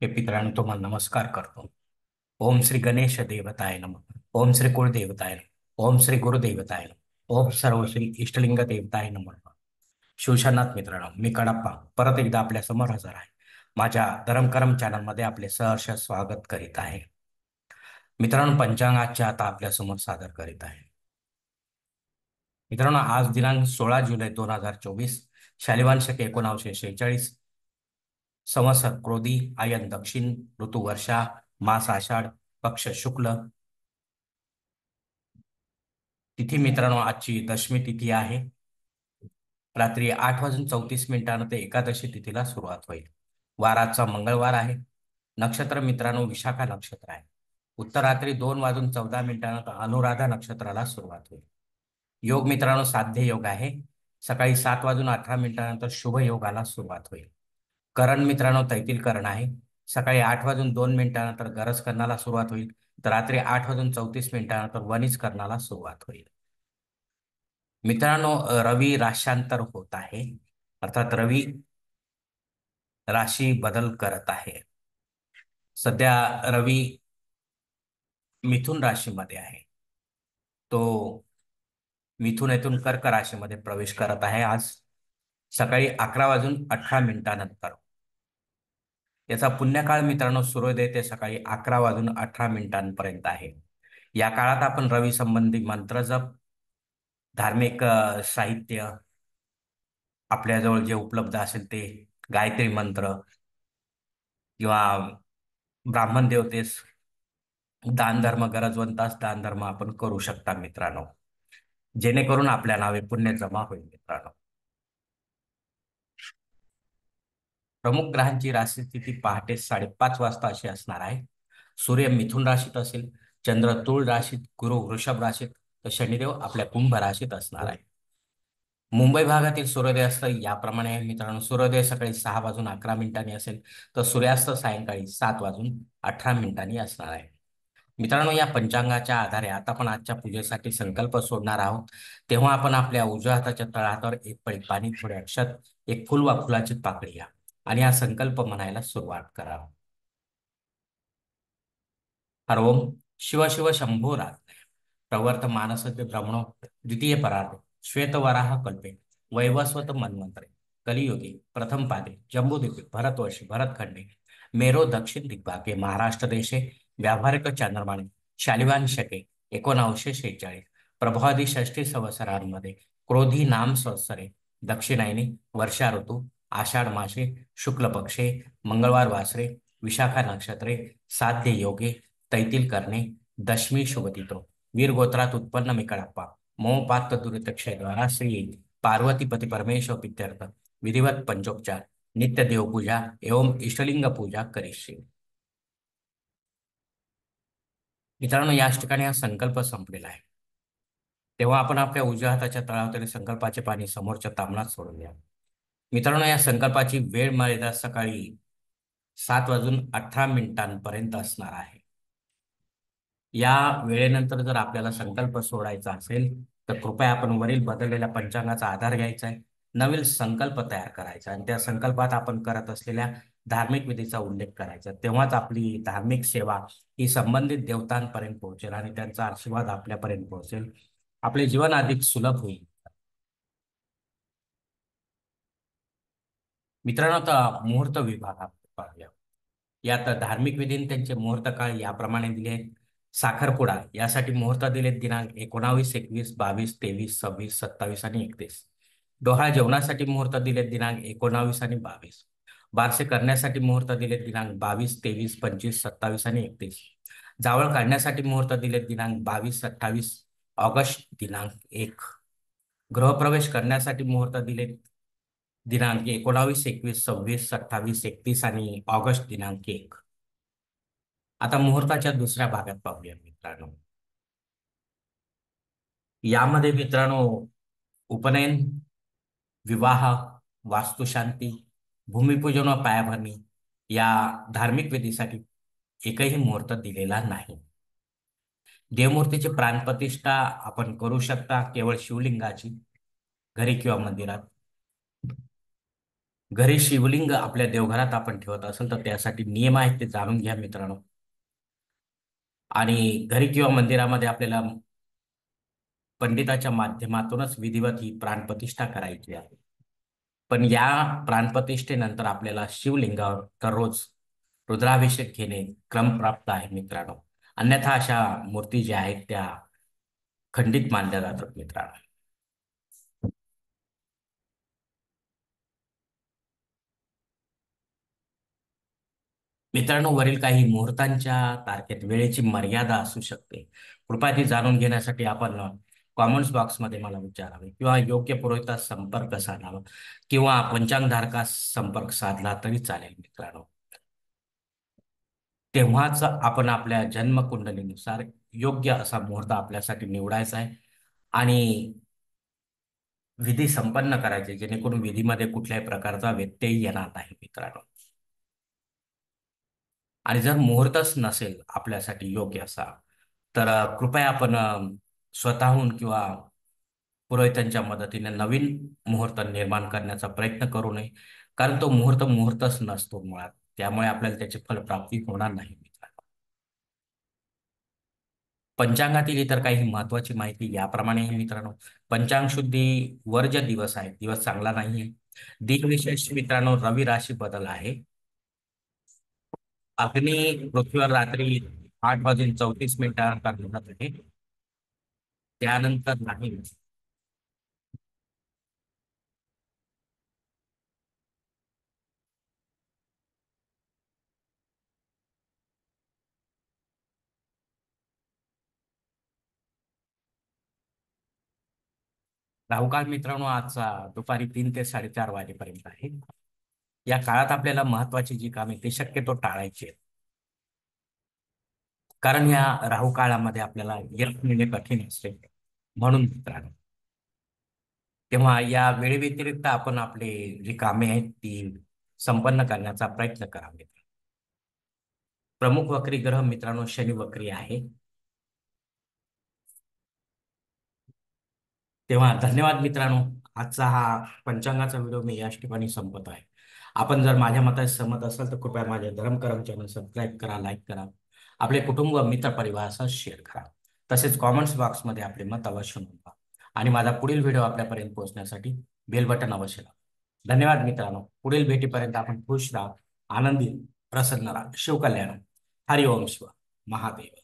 हे पितरांनो तुम्हाला नमस्कार करतो. ओम श्री गणेश देवताय नमः. ओम श्री कुळदेवताय नमः. ओम श्री गुरुदेवताय नमः. ओम सर्व श्री इष्टलिंग देवताय नमः. शिवशनाथ मित्रांनो, मी कडप्पा परत एकदा आपल्या समोर हजर आहे. माझ्या धर्मकरम चॅनलमध्ये आपले सहर्ष स्वागत करीत आहे. मित्रांनो, पंचांगाच्या आता आपल्या समोर सादर करीत आहे. मित्रांनो, आज दिनांक 16 जुलै 2024, शालिवान शके 1946, संवत्सर क्रोधी, आयन दक्षिण, ऋतू वर्षा, मास आषाढ, पक्ष शुक्ल, तिथी मित्रांनो आजची दशमी तिथी आहे. रात्री 8:34 ते एकादशी तिथीला सुरुवात होईल. वाराचा मंगळवार आहे. नक्षत्र मित्रांनो विशाखा नक्षत्र आहे. उत्तरात्री 2:14 तर अनुराधा नक्षत्राला सुरुवात होईल. योग मित्रांनो साध्य योग आहे. सकाळी 7:18 शुभ योगाला सुरुवात होईल. करण मित्रांनो तैतील करण आहे. सकाळी 8:02 गरज करण्याला सुरुवात होईल. तर रात्री 8:34 वनिज करण्याला सुरुवात होईल. मित्रांनो, रवी राश्यांतर होत आहे, अर्थात रवी राशी बदल करत आहे. सध्या रवी मिथुन राशीमध्ये आहे. तो मिथुन येथून कर्क राशीमध्ये प्रवेश करत आहे आज सकाळी 11:18 याचा पुण्यकाळ मित्रांनो सूर्योदय ते सकाळी 11:18 आहे. या काळात आपण रवी संबंधी मंत्र जप, धार्मिक साहित्य आपल्याजवळ जे उपलब्ध असेल ते गायत्री मंत्र किंवा ब्राह्मण देवतेस दान धर्म, गरजवंतास दान धर्म आपण करू शकता मित्रांनो, जेणेकरून आपल्या नावे पुण्य जमा होईल मित्रांनो. प्रमुख ग्रहांची राशी स्थिती पहाटे 5:30 वाजता अशी असणार आहे. सूर्य मिथुन राशीत असेल, चंद्र तुळ राशीत, गुरु वृषभ राशीत, तर शनिदेव आपल्या कुंभ राशीत असणार आहे. मुंबई भागातील सूर्योदयास्त याप्रमाणे आहे मित्रांनो. सूर्योदय सकाळी 6:11 असेल, तर सूर्यास्त सायंकाळी 7:18 असणार आहे. मित्रांनो, या पंचांगाच्या आधारे आता आपण आजच्या पूजेसाठी संकल्प सोडणार आहोत. तेव्हा आपण आपल्या उजव्या हाताच्या तळहातावर एक पळी पाणी, थोडे अक्षत, एक फुल वा फुलाची पाकळी घ्या आणि हा संकल्प म्हणायला सुरुवात करा. हर ओम शिव शिव शंभो रात्रे प्रवर्त मानसस्य ब्रह्मणो द्वितीय परार्ध श्वेतवराह कल्पे वैवस्वत मन्वंतरे कलियुगे प्रथम पादे जम्बूद्वीपे भरतवर्षे भरतखंडे मेरो दक्षिण दिग्भागे महाराष्ट्र देशे व्यावहारिक चांद्रमाने शालिवान शके 1946 प्रभादी षष्ठी संवत्सरांमध्ये क्रोधी नाम संवत्सरे दक्षिणायनी वर्षा ऋतू आषाढ मासे शुक्ल पक्षे मंगळवार वासरे विशाखा नक्षत्रे साध्य योगे तैतील करणे दशमी शुभतिथो वीर गोत्रात उत्पन्न मी कडप्पा मोपात्त दुरितक्षयद्वारा श्री पार्वतीपती परमेश्वर प्रीत्यर्थ विधिवत पंचोपचार नित्य देवपूजा एवं इष्टलिंग पूजा करीशी. मित्रांनो, याच ठिकाणी हा संकल्प संपलेला आहे. तेव्हा आपण आपल्या उजव्या हाताच्या तळहातावरील संकल्पाचे पाणी समोरच्या तामणात सोडूया. मित्रांनो, या संकल्पाची वेळ मर्यादा सकाळी 7:18 असणार आहे. या वेळेनंतर जर आपल्याला संकल्प सोडायचा असेल तर कृपया आपण वरील बदललेल्या पंचांगाचा आधार घ्यायचा आहे, नवीन संकल्प तयार करायचा आणि त्या संकल्पात आपण करत असलेल्या धार्मिक विधीचा उल्लेख करायचा. तेव्हाच आपली धार्मिक सेवा ही संबंधित देवतांपर्यंत पोहोचेल आणि त्यांचा आशीर्वाद आपल्यापर्यंत पोहोचेल. आपले जीवन अधिक सुलभ होईल. मित्रांनो, आता मुहूर्त विभागात पाहूया. यात धार्मिक विधीने त्यांचे मुहूर्त काळ याप्रमाणे दिले आहेत. साखरपुडा यासाठी मुहूर्त दिलेत दिनांक 19, 21, 22, 23, 26, 27 आणि 31. डोहाळ जेवणासाठी मुहूर्त दिलेत दिनांक 19 आणि 22. बारसे करण्यासाठी मुहूर्त दिलेत दिनांक 22, 23, 25, 27 आणि 31. जावळ काढण्यासाठी मुहूर्त दिलेत दिनांक 22, 28 ऑगस्ट दिनांक 1. गृहप्रवेश करण्यासाठी मुहूर्त दिलेत दिनांक 19, 21, 26, 28, 31 आणि ऑगस्ट दिनांक 1. आता मुहूर्ताच्या दुसऱ्या भागात पाहूया मित्रांनो. यामध्ये मित्रांनो उपनयन, विवाह, वास्तुशांती, भूमिपूजन व पायाभरणी या धार्मिक विधीसाठी एकही मुहूर्त दिलेला नाही. देवमूर्तीची प्राणप्रतिष्ठा आपण करू शकता केवळ शिवलिंगाची, घरी किंवा मंदिरात. घरी शिवलिंग आपल्या देवघरात आपण ठेवत असेल तर त्यासाठी नियम आहेत ते जाणून घ्या मित्रांनो. आणि घरी किंवा मंदिरामध्ये आपल्याला पंडिताच्या माध्यमातूनच विधिवत ही प्राणप्रतिष्ठा करायची आहे. पण या प्राणप्रतिष्ठेनंतर आपल्याला शिवलिंगावर दररोज रुद्राभिषेक घेणे क्रमप्राप्त आहे मित्रांनो. अन्यथा अशा मूर्ती ज्या आहेत त्या खंडित मानल्या जातात मित्रांनो. मित्रांनो, वरील काही मुहूर्तांच्या तारखेत वेळेची मर्यादा असू शकते. कृपया ती जाणून घेण्यासाठी आपण कॉमेंट्स बॉक्समध्ये मला विचारावे किंवा योग्य पुरोहितास संपर्क साधावा किंवा पंचांगधारकास संपर्क साधला तरी चालेल मित्रांनो. तेव्हाच आपण आपल्या जन्मकुंडलीनुसार योग्य असा मुहूर्त आपल्यासाठी निवडायचा आहे आणि विधी संपन्न करायचे, जेणेकरून विधीमध्ये कुठल्याही प्रकारचा व्यत्यय येणार नाही मित्रांनो. आणि जर मुहूर्तच नसेल आपल्यासाठी योग्य असा, तर कृपया आपण स्वतःहून किंवा पुरोहितांच्या मदतीने नवीन मुहूर्त निर्माण करण्याचा प्रयत्न करू नये. कारण तो मुहूर्त मुहूर्तच नसतो मुळात. त्यामुळे आपल्याला त्याची फलप्राप्ती होणार नाही मित्रांनो. पंचांगातील इतर काही महत्वाची माहिती याप्रमाणे आहे मित्रांनो. पंचांग शुद्धी वर्ज्य दिवस आहे, दिवस चांगला नाहीये. दिनविशेष मित्रांनो रवी राशी बदल आहे. अग्नी पृथ्वीवर रात्री 8:34 निघत आहे. त्यानंतर नाही. राहुकाळ मित्रांनो आजचा दुपारी 3 ते 4:30 वाजेपर्यंत आहे. या काळात आपल्याला महत्वाची जी कामे ते शक्यतो टाळायची आहेत. कारण या राहू काळामध्ये आपल्याला यश मिळणे कठीण असते. म्हणून मित्रांनो, तेव्हा या वेळेव्यतिरिक्त आपण आपले जी कामे आहेत ती संपन्न करण्याचा प्रयत्न करावे. प्रमुख वक्री ग्रह मित्रांनो शनी वक्री आहे. तेव्हा धन्यवाद मित्रांनो. आजचा हा पंचांगाचा व्हिडिओ मी याच ठिकाणी संपत आहे. आपण जर माझ्या मताशी सहमत असाल तर कृपया माझ्या धर्मकरम चॅनल सबस्क्राईब करा, लाईक करा, आपले कुटुंब मित्र परिवारासह शेअर करा. तसेच कॉमेंट्स बॉक्समध्ये आपले मत अवश्य नोंदवा आणि माझा पुढील व्हिडिओ आपल्यापर्यंत पोहोचण्यासाठी बेल बटन अवश्य दाबा. धन्यवाद मित्रांनो. पुढील भेटीपर्यंत आपण खुश राहा, आनंदी, प्रसन्न राहा. शिवकल्याण. हरिओम शिव महादेव.